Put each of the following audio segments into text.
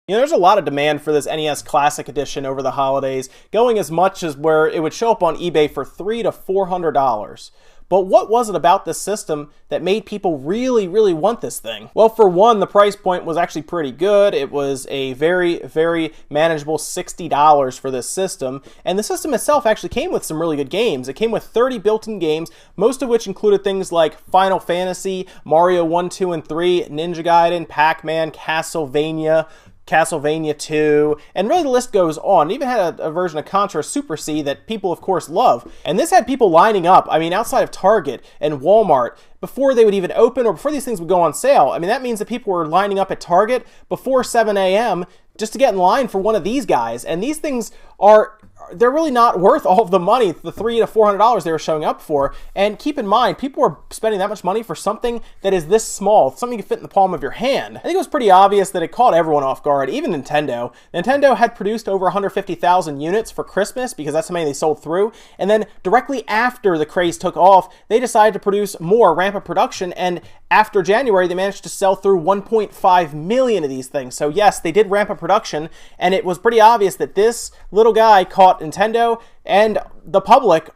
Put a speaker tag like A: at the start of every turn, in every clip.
A: You know, there's a lot of demand for this NES Classic Edition over the holidays, going as much as where it would show up on eBay for $300 to $400. But what was it about this system that made people really, really want this thing? Well, for one, the price point was actually pretty good. It was a very, very manageable $60 for this system. And the system itself actually came with some really good games. It came with 30 built-in games, most of which included things like Final Fantasy, Mario 1, 2, and 3, Ninja Gaiden, Pac-Man, Castlevania 2, and really the list goes on. It even had a version of Contra Super C that people, of course, love. And this had people lining up, I mean, outside of Target and Walmart, before they would even open or before these things would go on sale. I mean, that means that people were lining up at Target before 7 a.m. just to get in line for one of these guys. And these things they're really not worth all of the money, the $300 to $400 they were showing up for. And keep in mind, people are spending that much money for something that is this small, something you can fit in the palm of your hand. I think it was pretty obvious that it caught everyone off guard, even Nintendo. Nintendo had produced over 150,000 units for Christmas because that's how many they sold through. And then directly after the craze took off, they decided to produce more, ramp up production, and after January, they managed to sell through 1.5 million of these things. So yes, they did ramp up production, and it was pretty obvious that this little guy caught Nintendo and the public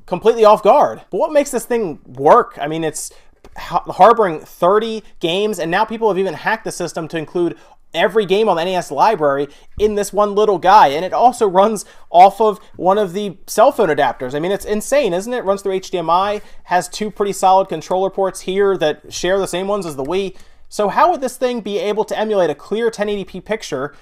A: completely off guard. But what makes this thing work? I mean, it's harboring 30 games, and now people have even hacked the system to include every game on the NES library in this one little guy. And it also runs off of one of the cell phone adapters. I mean, it's insane, isn't it? It runs through HDMI, has two pretty solid controller ports here that share the same ones as the Wii. So how would this thing be able to emulate a clear 1080p picture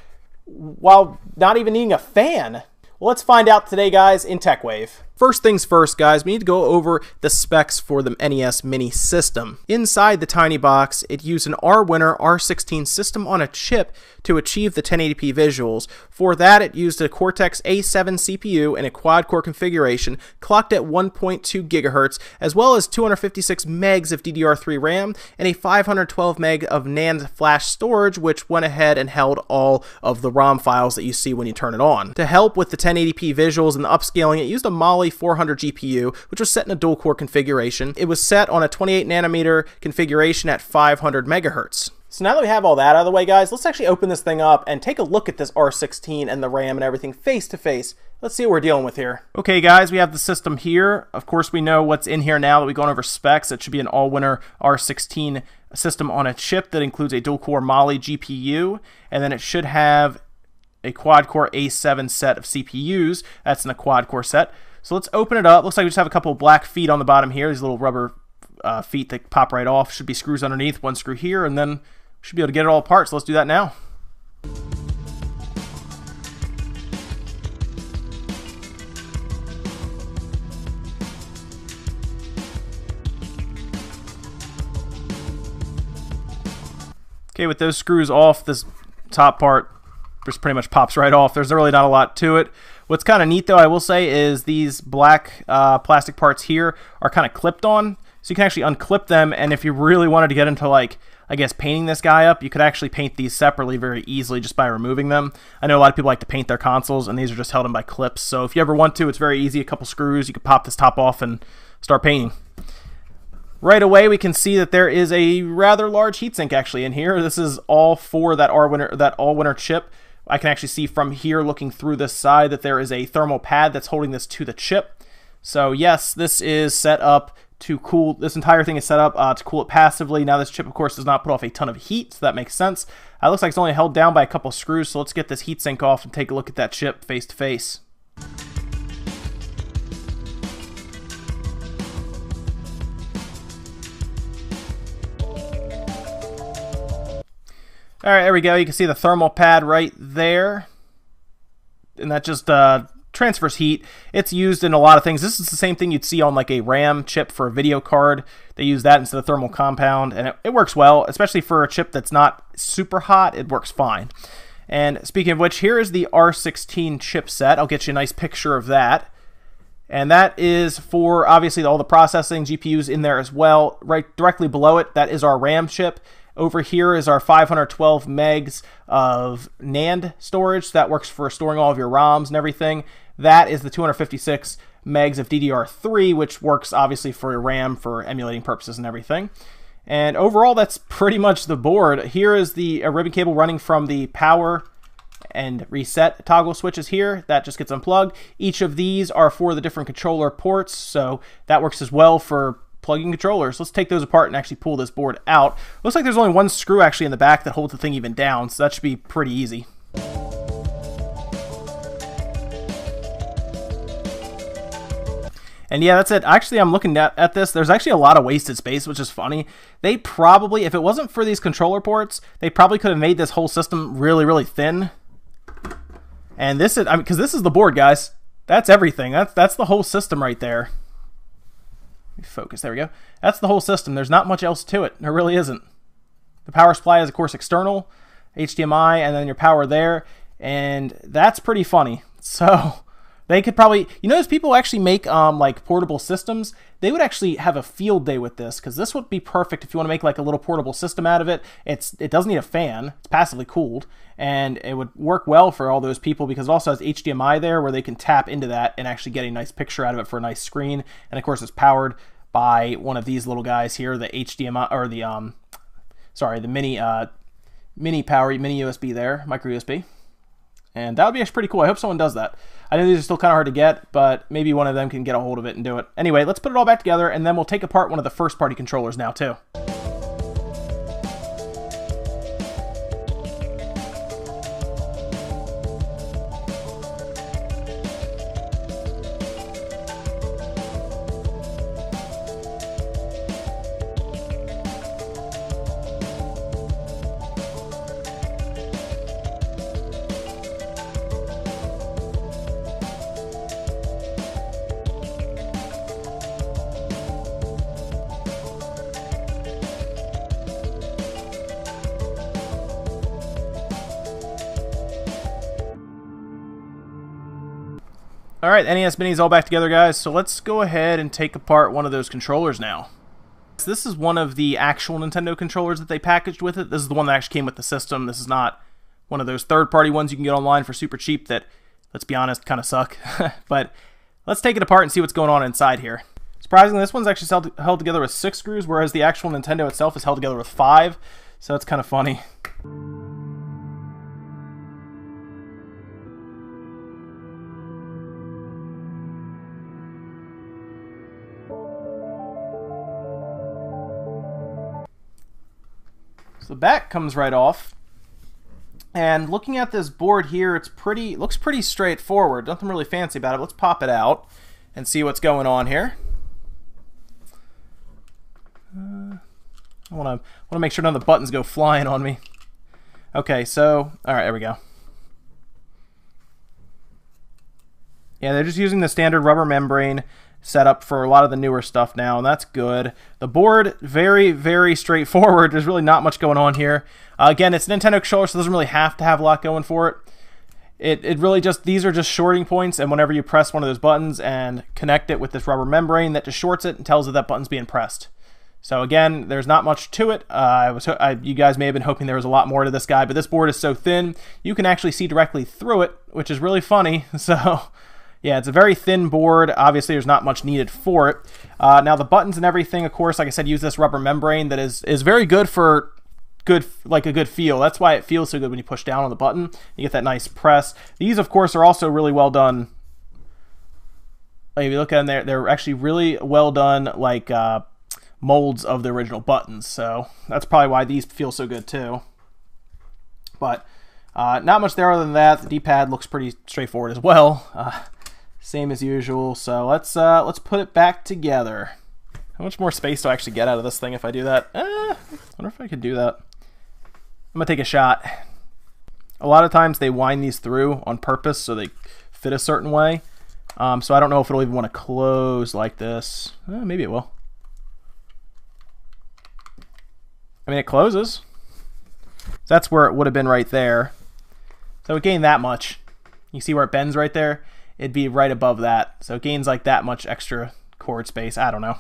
A: while not even needing a fan? Well, let's find out today, guys, in TechWave. First things first, guys, we need to go over the specs for the NES Mini system. Inside the tiny box, it used an R-Winner R16 system on a chip to achieve the 1080p visuals. For that, it used a Cortex A7 CPU in a quad-core configuration, clocked at 1.2 gigahertz, as well as 256 megs of DDR3 RAM and a 512 meg of NAND flash storage, which went ahead and held all of the ROM files that you see when you turn it on. To help with the 1080p visuals and the upscaling, it used a Mali 400 GPU, which was set in a dual-core configuration. It was set on a 28 nanometer configuration at 500 megahertz. So now that we have all that out of the way, guys, let's actually open this thing up and take a look at this R16 and the RAM and everything face to face. Let's see what we're dealing with here. Okay, guys, we have the system here. Of course, we know what's in here now that we've gone over specs. It should be an all-winner R16 system on a chip that includes a dual-core Mali GPU, and then it should have a quad-core A7 set of CPUs. That's in a quad-core set. So let's open it up. Looks like we just have a couple black feet on the bottom here. These little rubber feet that pop right off. Should be screws underneath, one screw here, and then should be able to get it all apart. So let's do that now. Okay, with those screws off, this top part just pretty much pops right off. There's really not a lot to it. What's kind of neat, though, I will say, is these black plastic parts here are kind of clipped on, so you can actually unclip them, and if you really wanted to get into, like, I guess, painting this guy up, you could actually paint these separately very easily just by removing them. I know a lot of people like to paint their consoles, and these are just held in by clips, so if you ever want to, it's very easy. A couple screws, you can pop this top off and start painting. Right away, we can see that there is a rather large heatsink actually in here. This is all for that all-winner chip. I can actually see from here, looking through this side, that there is a thermal pad that's holding this to the chip. So yes, this is set up to cool, this entire thing is set up to cool it passively. Now this chip, of course, does not put off a ton of heat, so that makes sense. It looks like it's only held down by a couple screws, so let's get this heatsink off and take a look at that chip face to face. All right, there we go. You can see the thermal pad right there, and that just transfers heat. It's used in a lot of things. This is the same thing you'd see on like a RAM chip for a video card. They use that instead of thermal compound, and it works well, especially for a chip that's not super hot. It works fine. And speaking of which, here is the R16 chipset. I'll get you a nice picture of that. And that is for, obviously, all the processing, GPUs in there as well. Right directly below it, that is our RAM chip. Over here is our 512 megs of NAND storage. So that works for storing all of your ROMs and everything. That is the 256 megs of DDR3, which works obviously for your RAM for emulating purposes and everything. And overall, that's pretty much the board. Here is the ribbon cable running from the power and reset toggle switches here. That just gets unplugged. Each of these are for the different controller ports, so that works as well for plugging controllers. Let's take those apart and actually pull this board out. Looks like there's only one screw actually in the back that holds the thing even down, so that should be pretty easy. And yeah, that's it. Actually, I'm looking at this. There's actually a lot of wasted space, which is funny. They probably, if it wasn't for these controller ports, they probably could have made this whole system really, really thin. And this is, I mean, because this is the board, guys. That's everything. That's the whole system right there. Focus, there we go. That's the whole system. There's not much else to it. There really isn't. The power supply is, of course, external, HDMI, and then your power there. And that's pretty funny. So they could probably, you notice people actually make like portable systems. They would actually have a field day with this, because this would be perfect if you want to make like a little portable system out of it. It doesn't need a fan. It's passively cooled, and it would work well for all those people because it also has HDMI there where they can tap into that and actually get a nice picture out of it for a nice screen. And of course, it's powered by one of these little guys here, the HDMI, or the mini power, mini USB there, micro USB. And that would be actually pretty cool. I hope someone does that. I know these are still kind of hard to get, but maybe one of them can get a hold of it and do it. Anyway, let's put it all back together, and then we'll take apart one of the first-party controllers now, too. Alright, NES Minis all back together, guys. So let's go ahead and take apart one of those controllers now. So this is one of the actual Nintendo controllers that they packaged with it. This is the one that actually came with the system. This is not one of those third-party ones you can get online for super cheap that, let's be honest, kind of suck. But let's take it apart and see what's going on inside here. Surprisingly, this one's actually held together with 6 screws, whereas the actual Nintendo itself is held together with 5. So it's kind of funny. The back comes right off, and looking at this board here, looks pretty straightforward. Nothing really fancy about it. Let's pop it out and see what's going on here. I want to make sure none of the buttons go flying on me. Okay, so all right, there we go. Yeah, they're just using the standard rubber membrane setup for a lot of the newer stuff now, and that's good. The board, very, very straightforward. There's really not much going on here. Again, it's a Nintendo controller, so it doesn't really have to have a lot going for it. It really just, these are just shorting points, and whenever you press one of those buttons and connect it with this rubber membrane, that just shorts it and tells it that button's being pressed. So again, there's not much to it. You guys may have been hoping there was a lot more to this guy, but this board is so thin, you can actually see directly through it, which is really funny. So yeah, it's a very thin board. Obviously, there's not much needed for it. Now, the buttons and everything, of course, like I said, use this rubber membrane that is very good for a good feel. That's why it feels so good when you push down on the button. You get that nice press. These, of course, are also really well done. Like, if you look at them, they're actually really well done, like molds of the original buttons. So that's probably why these feel so good too. But not much there other than that. The D-pad looks pretty straightforward as well. Same as usual. So let's put it back together. How much more space do I actually get out of this thing if I do that? I wonder if I could do that. I'm gonna take a shot. A lot of times they wind these through on purpose so they fit a certain way. So I don't know if it'll even want to close like this. Maybe it will. I mean, it closes. So that's where it would have been right there. So it gained that much. You see where it bends right there? It'd be right above that. So it gains like that much extra cord space. I don't know.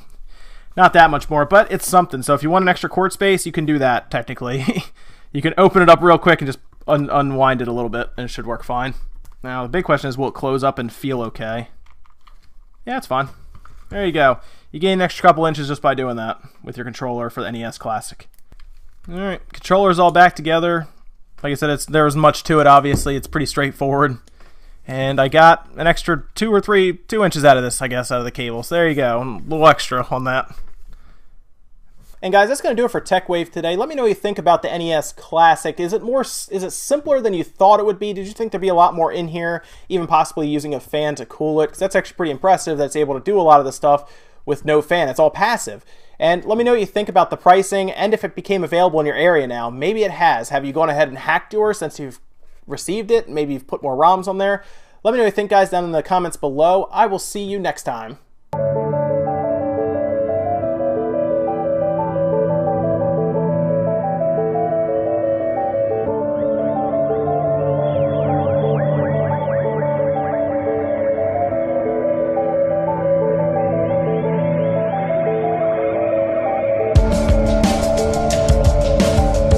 A: Not that much more, but it's something. So if you want an extra cord space, you can do that technically. You can open it up real quick and just unwind it a little bit, and it should work fine. Now, the big question is, will it close up and feel okay? Yeah, it's fine. There you go. You gain an extra couple inches just by doing that with your controller for the NES Classic. Alright, controller's all back together. Like I said, there was much to it, obviously. It's pretty straightforward. And I got an extra 2 inches out of this, I guess, out of the cable. So there you go, a little extra on that. And guys, that's going to do it for TechWave today. Let me know what you think about the NES Classic. Is it simpler than you thought it would be? Did you think there'd be a lot more in here, even possibly using a fan to cool it? Because that's actually pretty impressive that it's able to do a lot of the stuff with no fan. It's all passive. And let me know what you think about the pricing and if it became available in your area now. Maybe it has. Have you gone ahead and hacked yours since you've received it? Maybe you've put more ROMs on there. Let me know what you think, guys, down in the comments below. I will see you next time.